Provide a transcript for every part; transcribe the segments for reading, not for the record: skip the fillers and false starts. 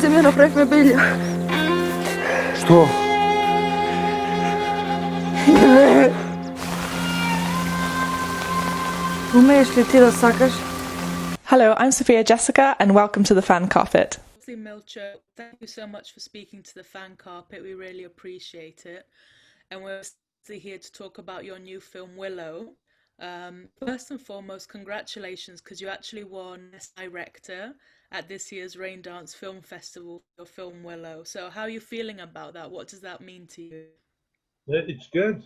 если меня направь на Белли. Что? Умеешь ли ты да сакаш? Hello, I'm Sophia Jessica, and welcome to the Fan Carpet. Milcho, thank you so much for speaking to the Fan Carpet. We really appreciate it. And we're here to talk about your new film, Willow. First and foremost, congratulations, because you actually won Best Director at this year's Raindance Film Festival for your film, Willow. So how are you feeling about that? What does that mean to you? It's good.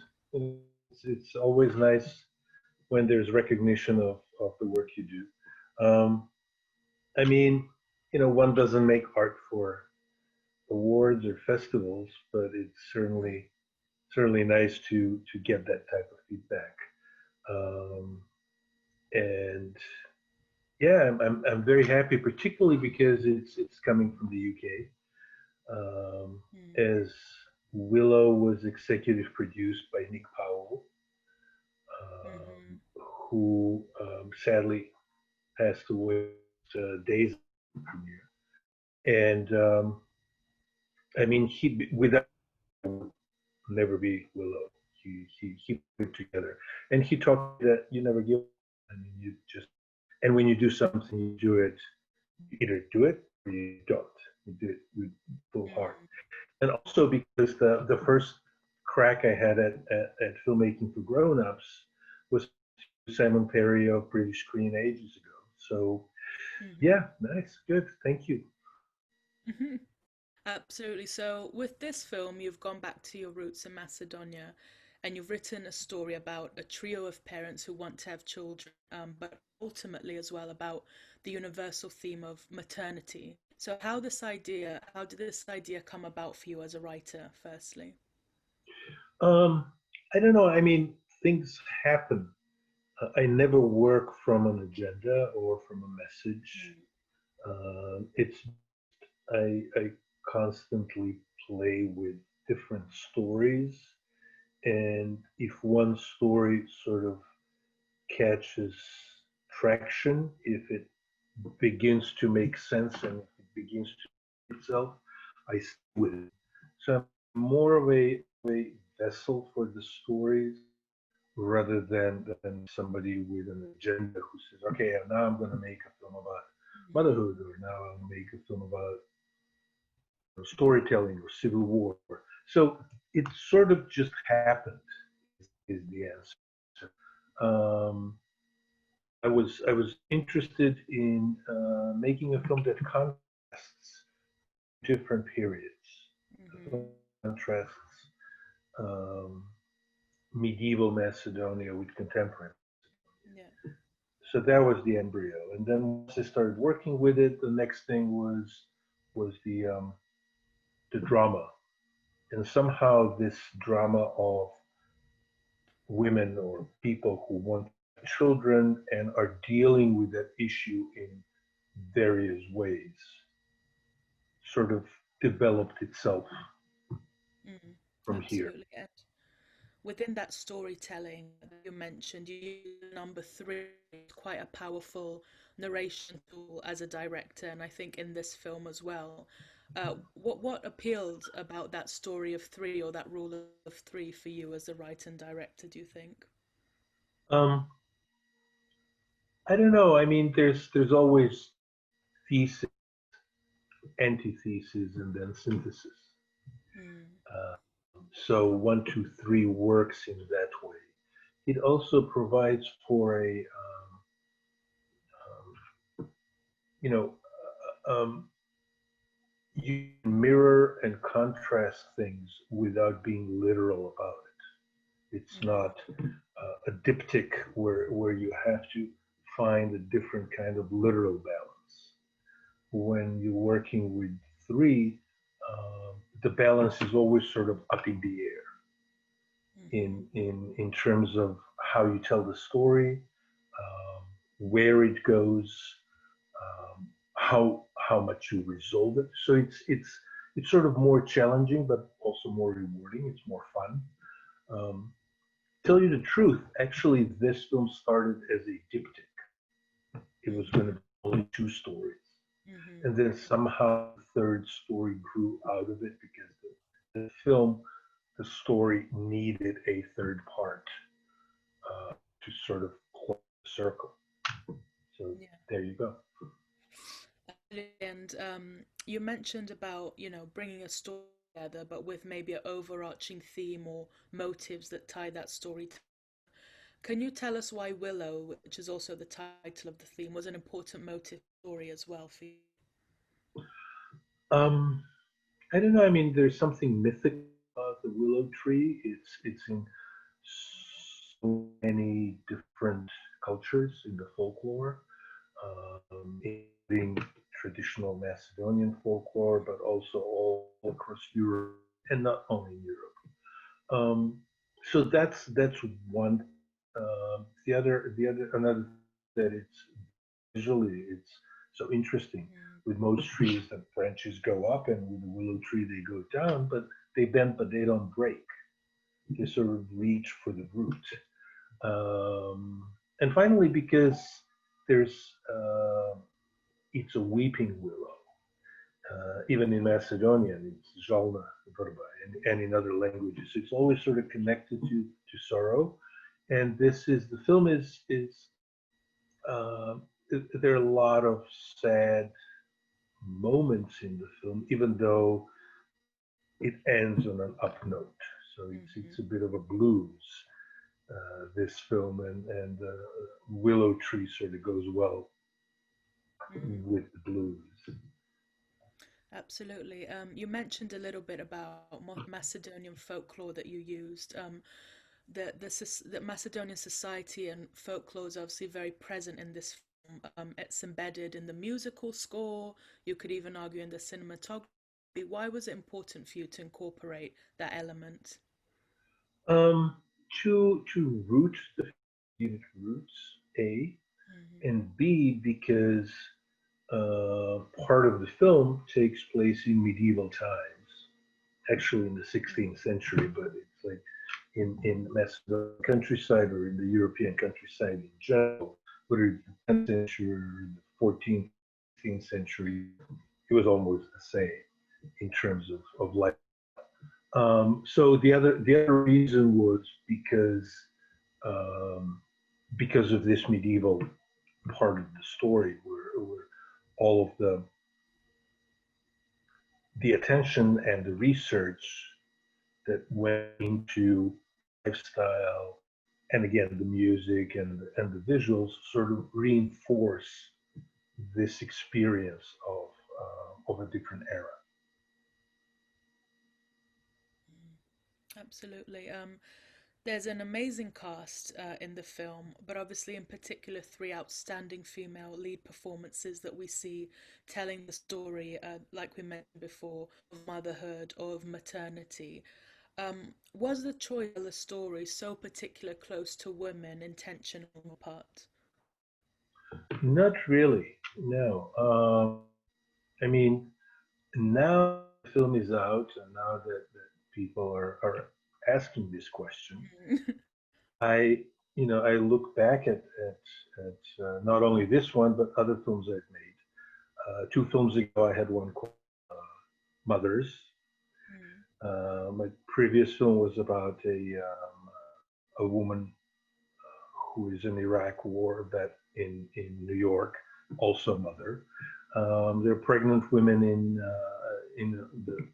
It's always nice when there's recognition of the work you do. I mean, one doesn't make art for awards or festivals, but it's certainly nice to get that type of feedback. And yeah, I'm very happy, particularly because it's coming from the UK. As Willow was executive produced by Nick Powell, who sadly passed away days after the premiere. And I mean, he without never be Willow. He put it together, and he taught me that you never give up. I mean, you just, and when you do something, you do it. You either do it or you don't. You do it with full heart. And also because the first crack I had at filmmaking for grown-ups was Simon Perry of British Screen ages ago. So yeah, nice, good, thank you. Absolutely. So with this film, you've gone back to your roots in Macedonia, and you've written a story about a trio of parents who want to have children, but ultimately as well about the universal theme of maternity. So how did this idea come about for you as a writer, firstly? I don't know. I mean, things happen. I never work from an agenda or from a message. It's I constantly play with different stories, and if one story sort of catches traction, if it begins to make sense and it begins to itself, I stick with it. So I'm more of a vessel for the stories rather than somebody with an agenda who says, okay, now I'm going to make a film about motherhood, or now I'll make a film about storytelling or civil war. So it sort of just happened, is the answer. I was interested in making a film that contrasts different periods, contrasts medieval Macedonia with contemporary. Yeah. So that was the embryo, and then once I started working with it, the next thing was the drama, and somehow this drama of women or people who want children and are dealing with that issue in various ways sort of developed itself from Absolutely. here. And within that storytelling that you mentioned, you use number three, quite a powerful narration tool as a director, and I think in this film as well. What appealed about that story of three, or that rule of three, for you as a writer and director, do you think? Um, I don't know. I mean, there's always thesis, antithesis, and then synthesis. So 1, 2, 3 works in that way. It also provides for a you know you mirror and contrast things without being literal about it. It's not a diptych where you have to find a different kind of literal balance. When you're working with three, the balance is always sort of up in the air in terms of how you tell the story, where it goes, how much you resolve it. So it's sort of more challenging, but also more rewarding. It's more fun. Tell you the truth, actually, this film started as a diptych. It was going to be only 2 stories, and then somehow the third story grew out of it because the film, the story needed a third part to sort of close the circle. So Yeah. there you go. And you mentioned about, bringing a story together, but with maybe an overarching theme or motives that tie that story together. Can you tell us why Willow, which is also the title of the theme, was an important motive story as well for you? Um, I don't know. I mean, there's something mythical about the willow tree. It's in so many different cultures in the folklore, including traditional Macedonian folklore, but also all across Europe, and not only in Europe. So that's one. The other another that it's visually it's so interesting. Mm, With most trees, the branches go up, and with the willow tree, they go down, but they bend, but they don't break. They sort of reach for the root. And finally, because there's it's a weeping willow. Even in Macedonian, it's žalna vrba, and in other languages, it's always sort of connected to sorrow. And this is the film is uh, there are a lot of sad moments in the film, even though it ends on an up note. So mhm, it's a bit of a blues. This film and Willow Tree sort of goes well mm. with the blues. Absolutely. You mentioned a little bit about Macedonian folklore that you used. The Macedonian society and folklore is obviously very present in this film. It's embedded in the musical score. You could even argue in the cinematography. Why was it important for you to incorporate that element? Um, to root the unit roots, A, Hmm. and B because part of the film takes place in medieval times, actually in the 16th century, but it's like in Macedonian countryside or in the European countryside in general, whether it's the 10th century or the 14th, 16th century, it was almost the same in terms of life. So the other reason was um, because of this medieval part of the story where all of the attention and the research that went into lifestyle and again the music and the visuals sort of reinforce this experience of a different era. Absolutely. There's an amazing cast in the film, but obviously, in particular, three outstanding female lead performances that we see telling the story, like we mentioned before, of motherhood or of maternity. Was the choice of the story so particular close to women intentional on your part? Not really, no. I mean, now the film is out, and now that people are asking this question, Mm. I I look back at not only this one but other films I've made. Two films ago, I had one called Mothers. Mm. My previous film was about a woman who is in the Iraq War vet in New York, also mother. There are pregnant women in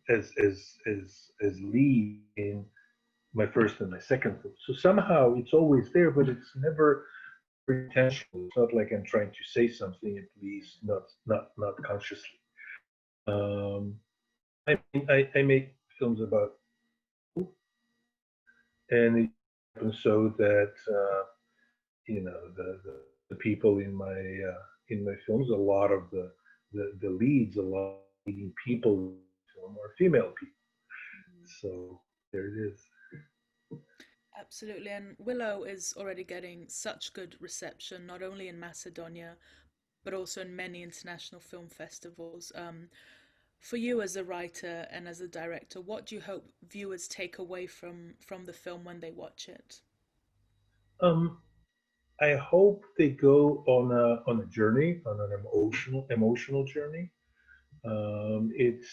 as lead in my first and my second film. So somehow it's always there, but it's never intentional. It's not like I'm trying to say something, at least not consciously. Um, I make films about, and it happens so that the people in my films, a lot of the leads, a lot of leading people in the film are female people. So there it is. Absolutely, and Willow is already getting such good reception, not only in Macedonia, but also in many international film festivals. For you as a writer and as a director, what do you hope viewers take away from the film when they watch it? Um, I hope they go on a journey, on an emotional journey. It's,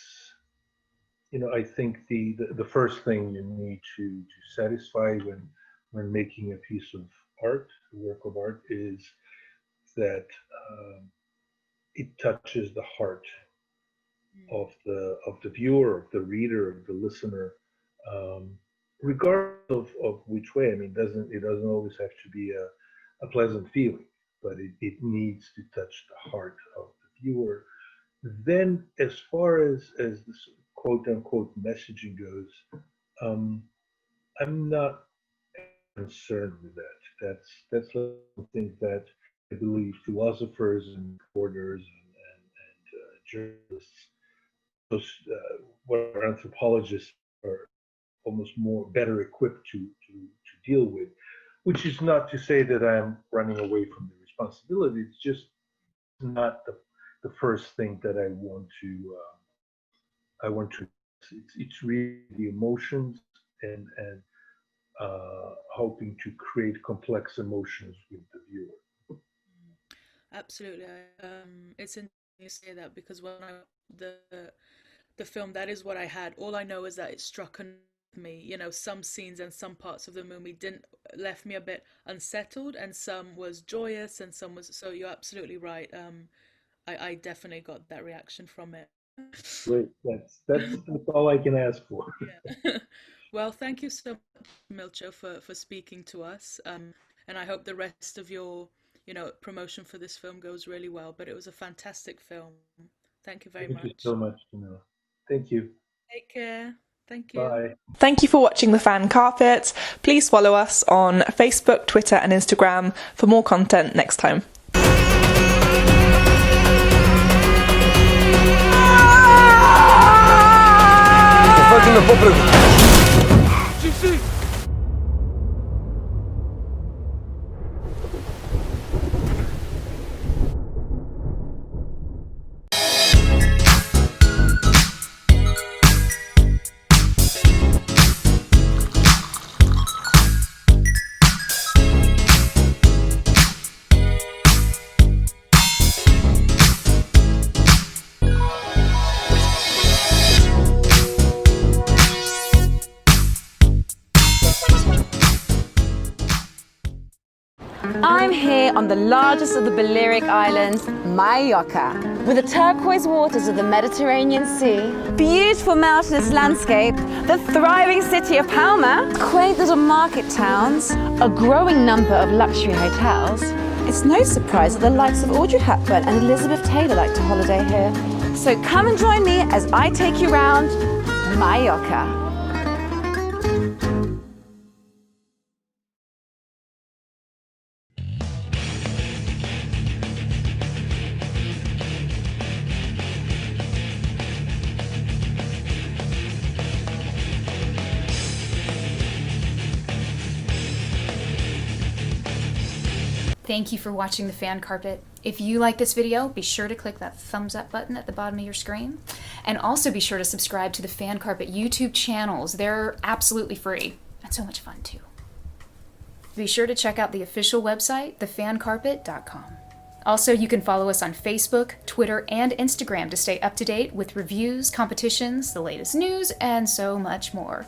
I think the first thing you need to satisfy when making a piece of art, a work of art, is that it touches the heart of the viewer, of the reader, of the listener, regardless of which way. I mean, it doesn't always have to be a pleasant feeling, but it needs to touch the heart of the viewer. Then, as far as this quote unquote messaging goes, I'm not concerned with that. That's something that I believe philosophers and reporters and journalists, those what anthropologists are almost more better equipped to deal with. Which is not to say that I'm running away from the responsibility. It's just not the first thing that I want to. It's really the emotions and hoping to create complex emotions with the viewer. Absolutely. It's interesting you say that because when I the the film, that is what I had. All I know is that it struck me. Some scenes and some parts of the movie didn't left me a bit unsettled, and some was joyous, and some was. So you're absolutely right. I definitely got that reaction from it. Great. That's all I can ask for. Yeah. Well, thank you so much, Milcho, for speaking to us. And I hope the rest of your, promotion for this film goes really well. But it was a fantastic film. Thank you very Thank you much. so much, Camila. Thank you. Take care. Thank you. Bye. Thank you for watching The Fan Carpet. Please follow us on Facebook, Twitter and Instagram for more content next time. Fazendo a própria. I'm here on the largest of the Balearic Islands, Mallorca, with the turquoise waters of the Mediterranean Sea, beautiful mountainous landscape, the thriving city of Palma, quaint little market towns, a growing number of luxury hotels. It's no surprise that the likes of Audrey Hepburn and Elizabeth Taylor like to holiday here. So come and join me as I take you round Mallorca. Thank you for watching The Fan Carpet. If you like this video, be sure to click that thumbs up button at the bottom of your screen. And also be sure to subscribe to the Fan Carpet YouTube channels. They're absolutely free and so much fun too. Be sure to check out the official website, thefancarpet.com. Also, you can follow us on Facebook, Twitter, and Instagram to stay up to date with reviews, competitions, the latest news, and so much more.